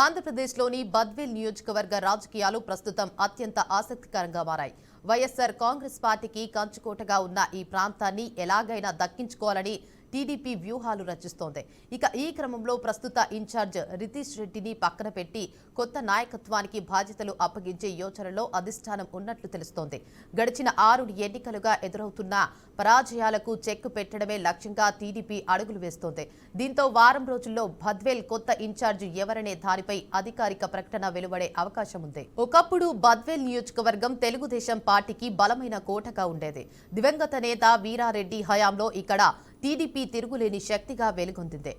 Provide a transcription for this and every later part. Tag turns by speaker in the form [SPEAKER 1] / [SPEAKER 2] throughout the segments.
[SPEAKER 1] ఆంధ్రప్రదేశ్లోని బద్వేల్ నియోజకవర్గ రాజకీయాలు ప్రస్తుతం అత్యంత ఆసక్తికరంగా మారాయి. వైఎస్ఆర్ కాంగ్రెస్ పార్టీకి కంచుకోటగా ఉన్న ఈ ప్రాంతాన్ని ఎలాగైనా దక్కించుకోవాలని టీడీపీ వ్యూహాలు రచిస్తోంది. ఇక ఈ క్రమంలో ప్రస్తుత ఇన్ఛార్జ్ రితీష్ రెడ్డిని పక్కన పెట్టి కొత్త నాయకత్వానికి బాధ్యతలు అప్పగించే యోచనలో అధిష్టానం ఉన్నట్లు తెలుస్తోంది. గడిచిన 6 ఎన్నికలుగా ఎదురవుతున్న పరాజయాలకు చెక్ పెట్టడమే లక్ష్యంగా టీడీపీ అడుగులు వేస్తోంది. దీంతో వారం రోజుల్లో బద్వేల్ కొత్త ఇన్ఛార్జ్ ఎవరనే దానిపై అధికారిక ప్రకటన వెలువడే అవకాశం ఉంది. ఒకప్పుడు బద్వేల్ నియోజకవర్గం తెలుగుదేశం పార్టీకి బలమైన కోటగా ఉండేది. దివంగత నేత వీరారెడ్డి హయాంలో ఇక్కడ టీడీపీ తిరుగులేని శక్తిగా వెలుగొందింది.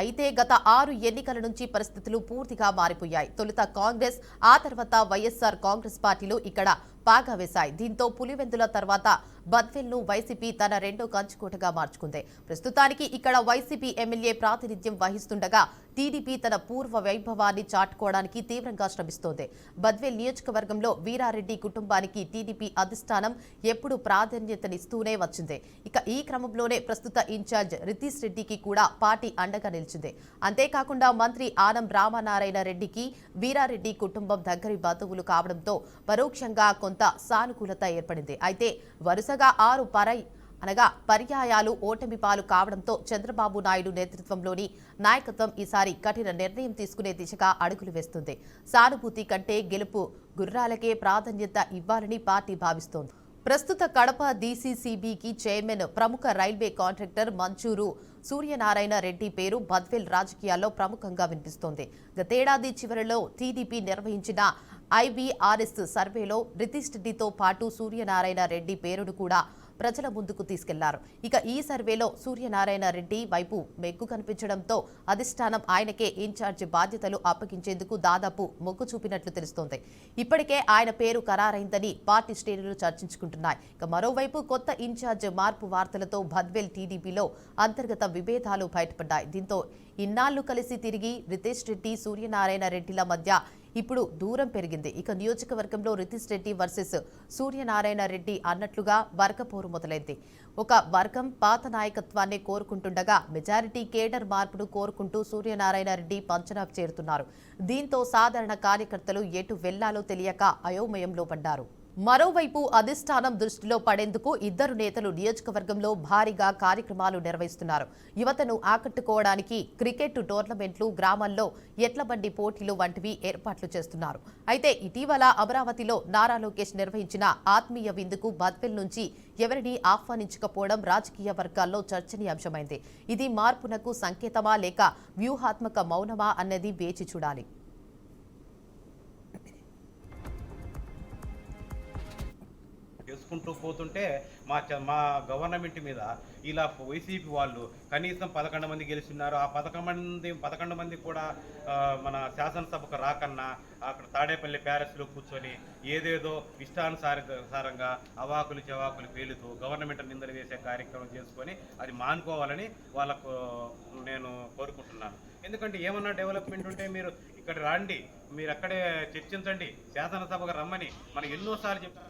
[SPEAKER 1] అయితే గత 6 ఎన్నికల నుంచి పరిస్థితులు పూర్తిగా మారిపోయాయి. తొలుత కాంగ్రెస్, ఆ తర్వాత వైఎస్ఆర్ కాంగ్రెస్ పార్టీలు ఇక్కడ పాగా వేశాయి. దీంతో పులివెందుల తర్వాత బద్వేల్ను వైసీపీ తన రెండో కంచుకోటగా మార్చుకుంది. ప్రస్తుతానికి ఇక్కడ వైసీపీ ఎమ్మెల్యే ప్రాతినిధ్యం వహిస్తుండగా టీడీపీ తన పూర్వ వైభవాన్ని చాటుకోవడానికి తీవ్రంగా శ్రమిస్తోంది. బద్వేల్ నియోజకవర్గంలో వీరారెడ్డి కుటుంబానికి టీడీపీ అధిష్టానం ఎప్పుడూ ప్రాధాన్యతనిస్తూనే వచ్చింది. ఈ క్రమంలోనే ప్రస్తుత ఇన్ఛార్జ్ రితీష్ రెడ్డికి కూడా పార్టీ అండగా నిలిచింది. అంతేకాకుండా మంత్రి ఆనం రామనారాయణ రెడ్డికి వీరారెడ్డి కుటుంబం దగ్గరి బంధువులు కావడంతో పరోక్షంగా కొంత సానుకూలత ఏర్పడింది. అయితే వరుసగా 6 పర్యాయాలు ఓటమి పాలు కావడంతో చంద్రబాబు నాయుడు నేతృత్వంలోని నాయకత్వం ఈసారి కఠిన నిర్ణయం తీసుకునే దిశగా అడుగులు వేస్తుంది. సానుభూతి కంటే గెలుపు గుర్రాలకే ప్రాధాన్యత ఇవ్వాలని పార్టీ భావిస్తోంది. ప్రస్తుత కడప డీసీసీబీకి చైర్మన్ ప్రముఖ రైల్వే కాంట్రాక్టర్ మంచూరు సూర్యనారాయణ రెడ్డి పేరు బద్వేల్ రాజకీయాల్లో ప్రముఖంగా వినిపిస్తోంది. గతేడాది చివరిలో టీడీపీ నిర్వహించిన ఐబీఆర్ఎస్ సర్వేలో రితీష్ రెడ్డితో పాటు సూర్యనారాయణ రెడ్డి పేరును కూడా ప్రజల ముందుకు తీసుకెళ్లారు. ఈ సర్వేలో సూర్యనారాయణ రెడ్డి వైపు మెగ్గు కనిపించడంతో అధిష్టానం ఆయనకే ఇన్ఛార్జి బాధ్యతలు అప్పగించేందుకు దాదాపు మొగ్గు చూపినట్లు తెలుస్తోంది. ఇప్పటికే ఆయన పేరు ఖరారైందని పార్టీ శ్రేణులు చర్చించుకుంటున్నాయి. మరోవైపు కొత్త ఇన్ఛార్జ్ మార్పు వార్తలతో బద్వేల్ టీడీపీలో అంతర్గత విభేదాలు బయటపడ్డాయి. దీంతో ఇన్నాళ్లు కలిసి తిరిగి రితీష్ రెడ్డి, సూర్యనారాయణ రెడ్డిల మధ్య ఇప్పుడు దూరం పెరిగింది. నియోజకవర్గంలో రితీష్ రెడ్డి వర్సెస్ సూర్యనారాయణ రెడ్డి అన్నట్లుగా వర్గపోరు మొదలైంది. ఒక వర్గం పాత నాయకత్వాన్ని కోరుకుంటుండగా మెజారిటీ కేడర్ మార్పును కోరుకుంటూ సూర్యనారాయణ రెడ్డి పంచనా చేరుతున్నారు. దీంతో సాధారణ కార్యకర్తలు ఎటు వెళ్లాలో తెలియక అయోమయంలో పడ్డారు. మరోవైపు అధిష్టానం దృష్టిలో పడేందుకు ఇద్దరు నేతలు నియోజకవర్గంలో భారీగా కార్యక్రమాలు నిర్వహిస్తున్నారు. యువతను ఆకట్టుకోవడానికి క్రికెట్ టోర్నమెంట్లు, గ్రామాల్లో ఎడ్లబండి పోటీలు వంటివి ఏర్పాట్లు చేస్తున్నారు. అయితే ఇటీవల అమరావతిలో నారా లోకేష్ నిర్వహించిన ఆత్మీయ విందుకు బద్వేల్ నుంచి ఎవరిని ఆహ్వానించకపోవడం రాజకీయ వర్గాల్లో చర్చనీయాంశమైంది. ఇది మార్పునకు సంకేతమా లేక వ్యూహాత్మక మౌనమా అన్నది వేచి చూడాలి.
[SPEAKER 2] చేసుకుంటూ పోతుంటే మా గవర్నమెంట్ మీద ఇలా వైసీపీ వాళ్ళు కనీసం 11 మంది గెలుస్తున్నారు. ఆ 11 మంది కూడా మన శాసనసభకు రాకన్నా అక్కడ తాడేపల్లి ప్యాలెస్లో కూర్చొని ఏదేదో ఇష్టానుసారంగా అవాకులు చెవాకులు పేలుతూ గవర్నమెంట్ నిందలు వేసే కార్యక్రమం చేసుకొని అది మానుకోవాలని వాళ్ళకు నేను కోరుకుంటున్నాను. ఎందుకంటే ఏమన్నా డెవలప్మెంట్ ఉంటే మీరు ఇక్కడ రండి, మీరు అక్కడే చర్చించండి, శాసనసభకు రమ్మని మనం ఎన్నోసార్లు చెప్పాం.